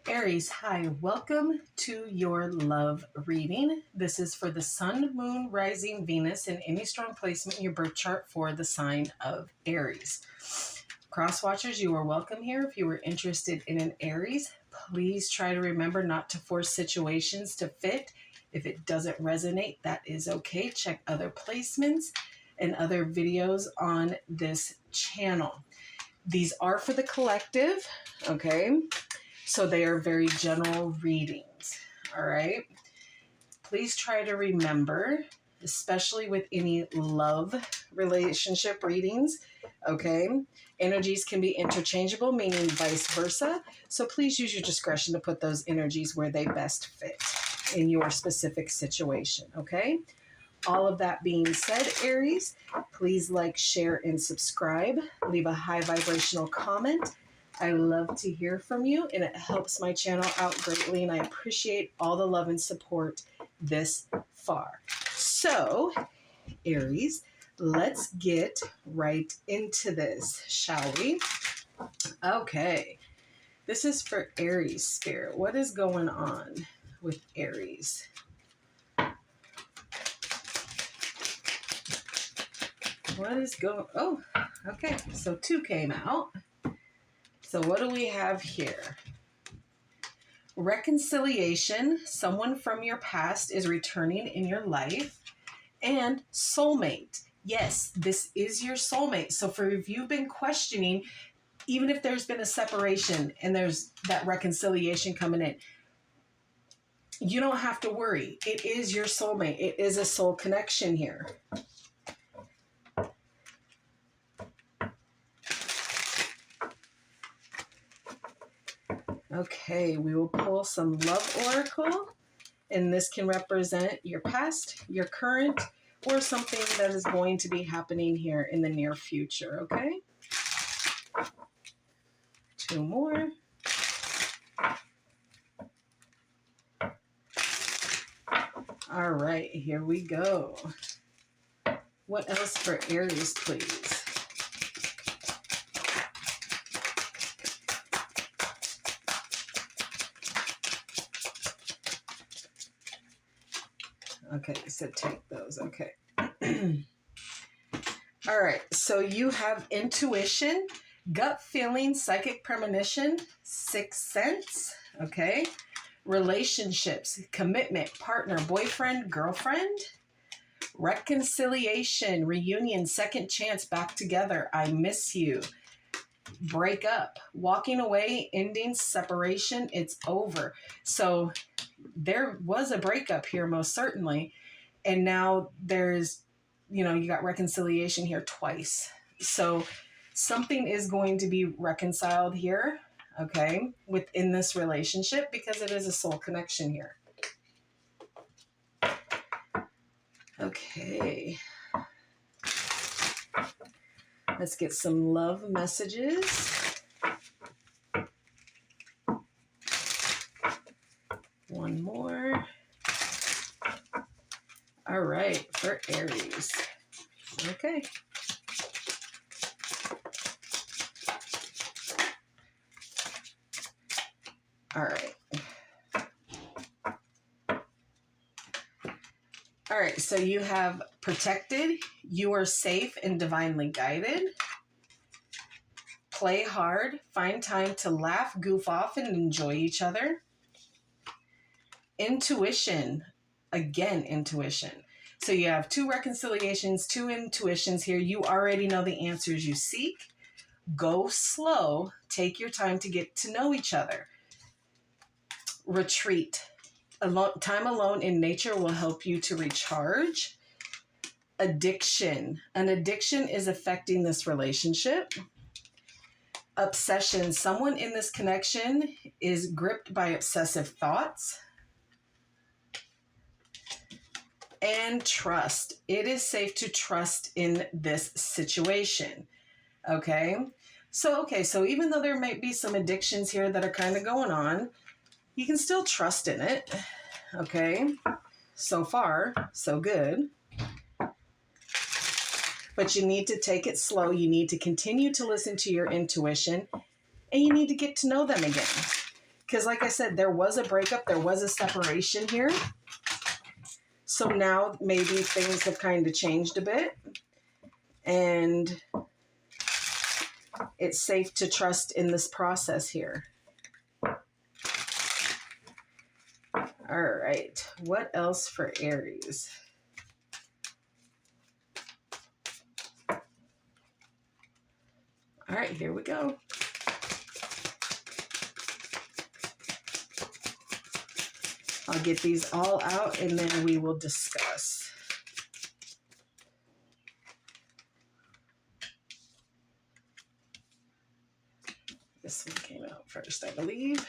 Aries, hi, welcome to your love reading. This is for the Sun, Moon, Rising, Venus, and any strong placement in your birth chart for the sign of Aries. Crosswatchers, you are welcome here. If you were interested in an Aries, please try to remember not to force situations to fit. If it doesn't resonate, that is okay. Check other placements and other videos on this channel. These are for the collective, okay? So they are very general readings, all right? Please try to remember, especially with any love relationship readings, okay? Energies can be interchangeable, meaning vice versa. So please use your discretion to put those energies where they best fit in your specific situation, okay? All of that being said, Aries, please like, share, and subscribe. Leave a high vibrational comment. I love to hear from you, and it helps my channel out greatly, and I appreciate all the love and support this far. So, Aries, let's get right into this, shall we? Okay, this is for Aries Spirit. What is going on with Aries? What is going... Oh, okay, so 2 came out. So what do we have here? Reconciliation. Someone from your past is returning in your life. And soulmate. Yes, this is your soulmate. So if you've been questioning, even if there's been a separation and there's that reconciliation coming in, you don't have to worry. It is your soulmate. It is a soul connection here. Okay, we will pull some love oracle, and this can represent your past, your current, or something that is going to be happening here in the near future, okay? 2 more. All right, here we go. What else for Aries, please? Okay, so take those. Okay. All right, so you have intuition, gut feeling, psychic premonition, sixth sense, okay? Relationships, commitment, partner, boyfriend, girlfriend, reconciliation, reunion, second chance, back together, I miss you, break up, walking away, ending, separation, it's over. So there was a breakup here, most certainly. And now there's, you got reconciliation here twice. So something is going to be reconciled here, okay, within this relationship, because it is a soul connection here. Okay. Let's get some love messages. One more. All right, for Aries. Okay. All right. All right, so you have protected, you are safe and divinely guided. Play hard, find time to laugh, goof off, and enjoy each other. Intuition, again, intuition. So you have 2 reconciliations, 2 intuitions here. You already know the answers you seek. Go slow, take your time to get to know each other. Retreat. Time alone in nature will help you to recharge. Addiction. An addiction is affecting this relationship. Obsession. Someone in this connection is gripped by obsessive thoughts. And trust. It is safe to trust in this situation. Okay? So even though there might be some addictions here that are kind of going on, you can still trust in it. Okay? So far, so good. But you need to take it slow. You need to continue to listen to your intuition, and you need to get to know them again. Because like I said, there was a breakup, there was a separation here. So now maybe things have kind of changed a bit. And it's safe to trust in this process here. All right. What else for Aries? All right, here we go. I'll get these all out and then we will discuss. This one came out first, I believe.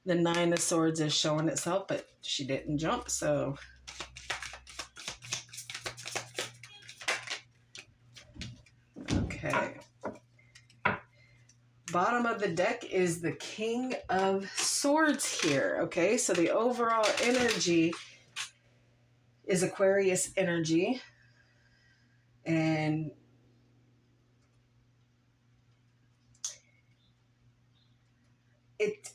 The Nine of Swords is showing itself, but she didn't jump, so. Okay. Bottom of the deck is the King of Swords here, okay? So the overall energy is Aquarius energy. And it's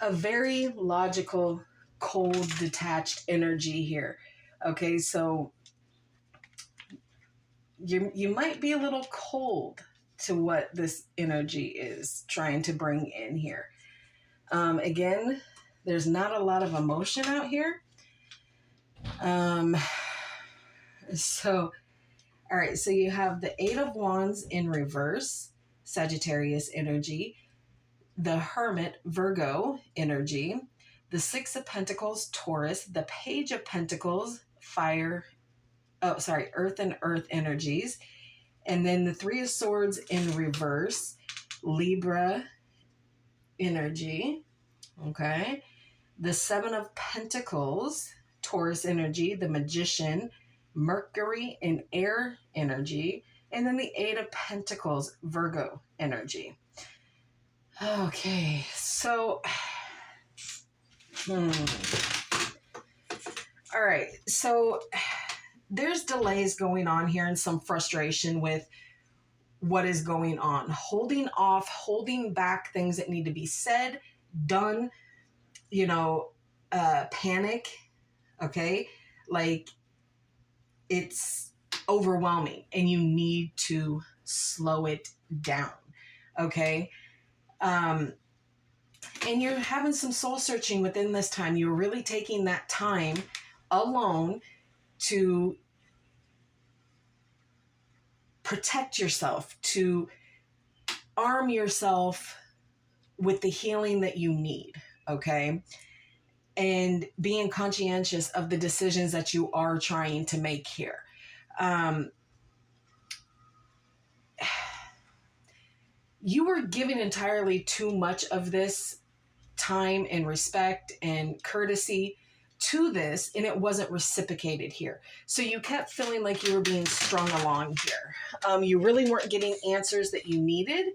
a very logical, cold, detached energy here. Okay, so you might be a little cold to what this energy is trying to bring in here. Again, there's not a lot of emotion out here. So, all right, so you have the Eight of Wands in reverse, Sagittarius energy, the Hermit, Virgo energy, the Six of Pentacles, Taurus, the Page of Pentacles, Earth and Earth energies, and then the Three of Swords in reverse, Libra energy, okay, the Seven of Pentacles, Taurus energy, the Magician, Mercury and air energy, and then the Eight of Pentacles, Virgo energy. Okay, so, all right, so there's delays going on here and some frustration with what is going on. Holding off, holding back things that need to be said, done, panic, okay? Like, it's overwhelming and you need to slow it down, okay? And you're having some soul searching within this time. You're really taking that time alone to protect yourself, to arm yourself with the healing that you need, okay? And being conscientious of the decisions that you are trying to make here. You were given entirely too much of this time and respect and courtesy to this, and it wasn't reciprocated here. So you kept feeling like you were being strung along here. You really weren't getting answers that you needed.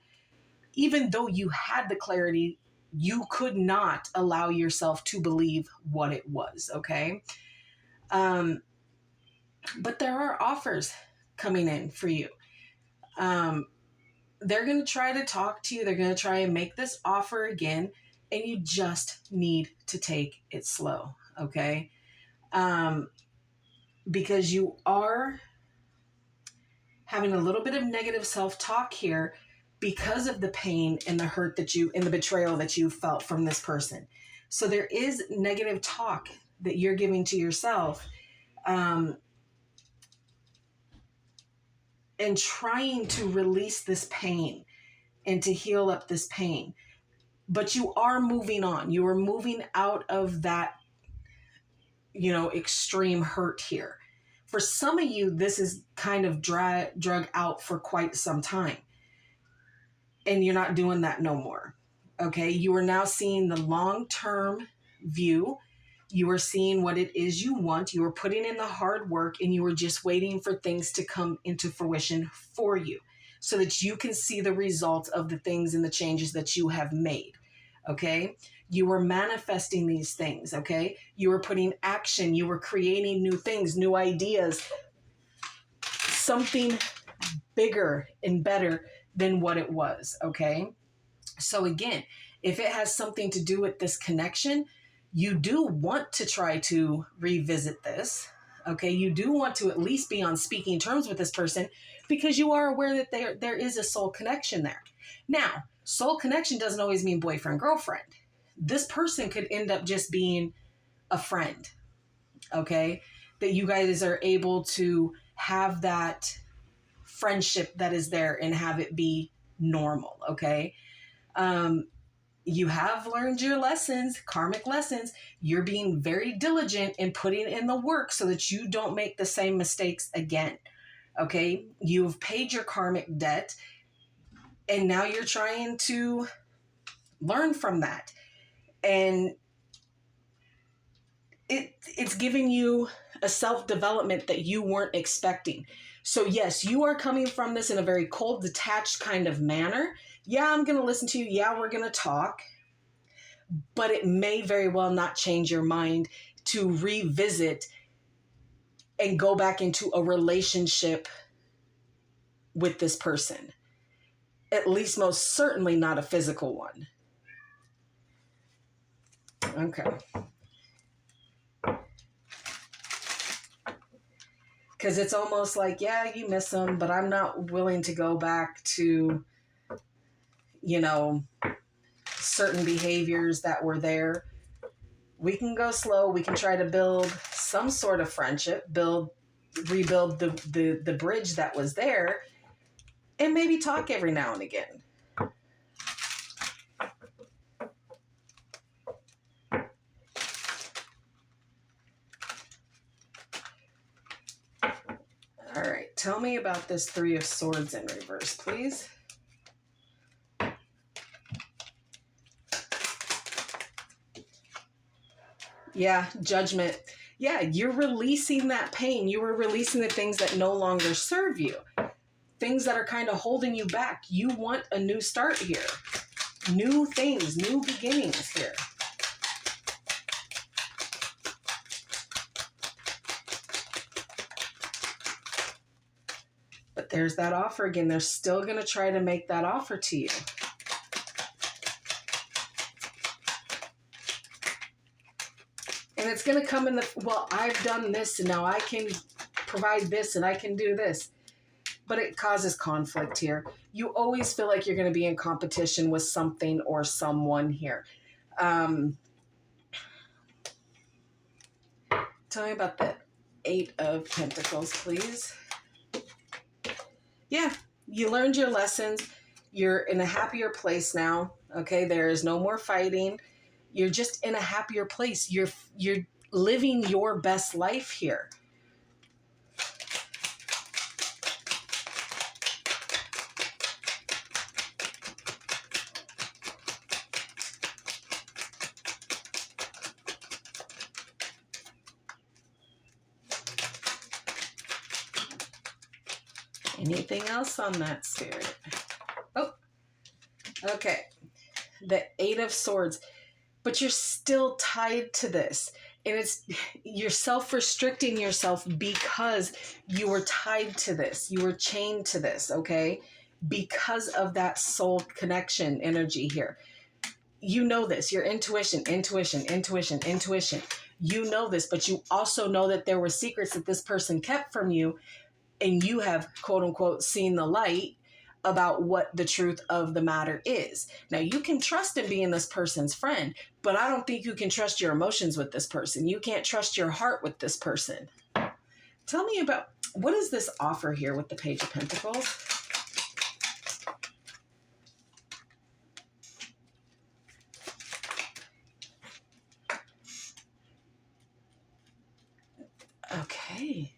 Even though you had the clarity, you could not allow yourself to believe what it was, okay? But there are offers coming in for you. They're going to try to talk to you. They're going to try and make this offer again, and you just need to take it slow, okay? Because you are having a little bit of negative self-talk here because of the pain and the hurt and the betrayal that you felt from this person. So there is negative talk that you're giving to yourself, and trying to release this pain and to heal up this pain. But you are moving on. You are moving out of that, extreme hurt here. For some of you, this is kind of drug out for quite some time. And you're not doing that no more. Okay? You are now seeing the long-term view. You are seeing what it is you want. You are putting in the hard work, and you are just waiting for things to come into fruition for you. so that you can see the results of the things and the changes that you have made. Okay. You were manifesting these things. Okay. You were putting action. You were creating new things, new ideas, something bigger and better than what it was. Okay. So again, if it has something to do with this connection, you do want to try to revisit this. Okay. You do want to at least be on speaking terms with this person because you are aware that there is a soul connection there. Now, soul connection doesn't always mean boyfriend, girlfriend. This person could end up just being a friend. Okay. That you guys are able to have that friendship that is there and have it be normal. Okay. You have learned your lessons, karmic lessons. You're being very diligent in putting in the work so that you don't make the same mistakes again. Okay. You've paid your karmic debt and now you're trying to learn from that. And it's giving you a self-development that you weren't expecting. So yes, you are coming from this in a very cold, detached kind of manner. Yeah, I'm going to listen to you. Yeah, we're going to talk. But it may very well not change your mind to revisit and go back into a relationship with this person. At least most certainly not a physical one. Okay. Because it's almost like, yeah, you miss them, but I'm not willing to go back to, certain behaviors that were there. We can go slow. We can try to build some sort of friendship, rebuild the bridge that was there, and maybe talk every now and again. All right. Tell me about this Three of Swords in reverse, please. Yeah, judgment. Yeah, you're releasing that pain. You were releasing the things that no longer serve you. Things that are kind of holding you back. You want a new start here. New things, new beginnings here. But there's that offer again. They're still going to try to make that offer to you. And it's going to come in well, I've done this and now I can provide this and I can do this. But it causes conflict here. You always feel like you're going to be in competition with something or someone here. Tell me about the Eight of Pentacles, please. Yeah, you learned your lessons. You're in a happier place now. Okay, there is no more fighting. You're just in a happier place. You're living your best life here. Anything else on that, Spirit? Oh, okay. The Eight of Swords. But you're still tied to this. And you're self-restricting yourself because you were tied to this. You were chained to this, okay? Because of that soul connection energy here. You know this. Your intuition. You know this, but you also know that there were secrets that this person kept from you. And you have, quote unquote, seen the light about what the truth of the matter is. Now, you can trust in being this person's friend, but I don't think you can trust your emotions with this person. You can't trust your heart with this person. Tell me about, what is this offer here with the Page of Pentacles? Okay.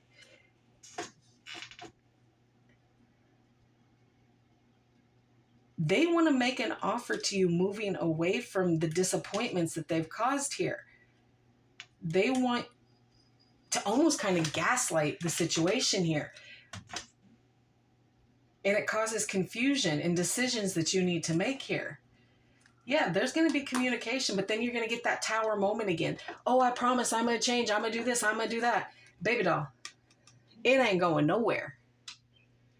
They want to make an offer to you moving away from the disappointments that they've caused here. They want to almost kind of gaslight the situation here. And it causes confusion and decisions that you need to make here. Yeah, there's going to be communication, but then you're going to get that tower moment again. Oh, I promise I'm going to change. I'm going to do this. I'm going to do that. Baby doll, it ain't going nowhere.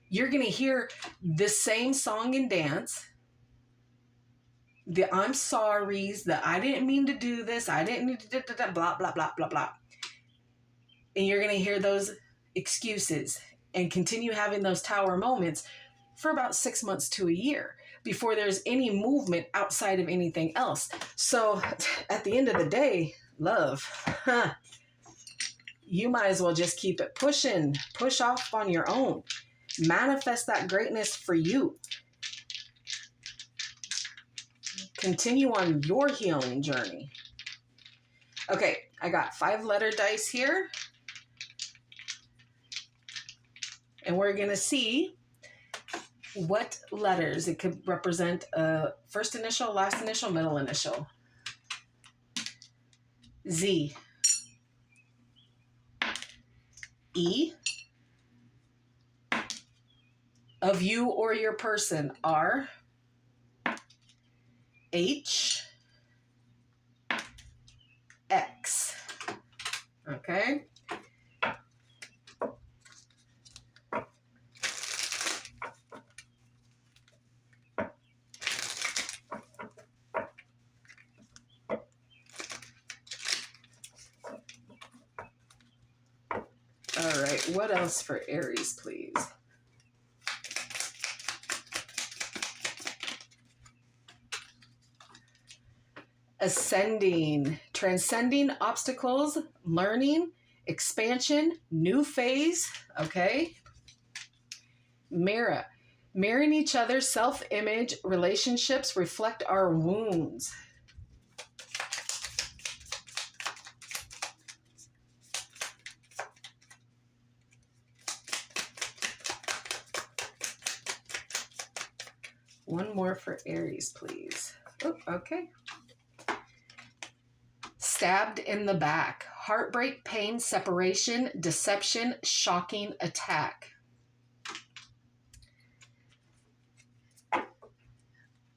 You're going to hear the same song and dance. The I'm sorries, the I didn't mean to do this. I didn't need to blah, blah, blah, blah, blah. And you're going to hear those excuses and continue having those tower moments for about 6 months to a year before there's any movement outside of anything else. So at the end of the day, love, you might as well just keep it pushing, push off on your own. Manifest that greatness for you. Continue on your healing journey. Okay, I got 5-letter dice here. And we're going to see what letters it could represent. First initial, last initial, middle initial. Z. E. Of you or your person. R. H. X. Okay. All right, what else for Aries, please? Ascending, transcending obstacles, learning, expansion, new phase, okay? Mirror, mirroring each other, self-image, relationships reflect our wounds. One more for Aries, please. Oh, okay. Stabbed in the back. Heartbreak, pain, separation, deception, shocking attack.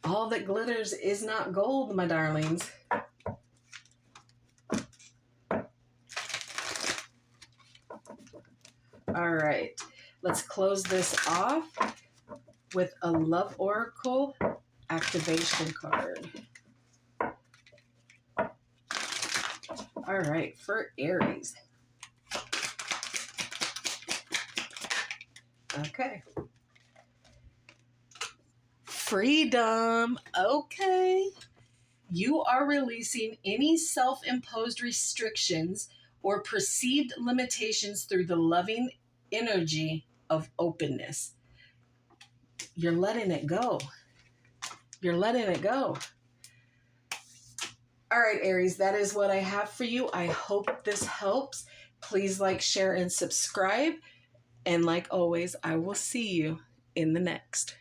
All that glitters is not gold, my darlings. All right. Let's close this off with a Love Oracle activation card. All right, for Aries. Okay. Freedom. Okay. You are releasing any self-imposed restrictions or perceived limitations through the loving energy of openness. You're letting it go. You're letting it go. All right, Aries, that is what I have for you. I hope this helps. Please like, share, and subscribe. And like always, I will see you in the next.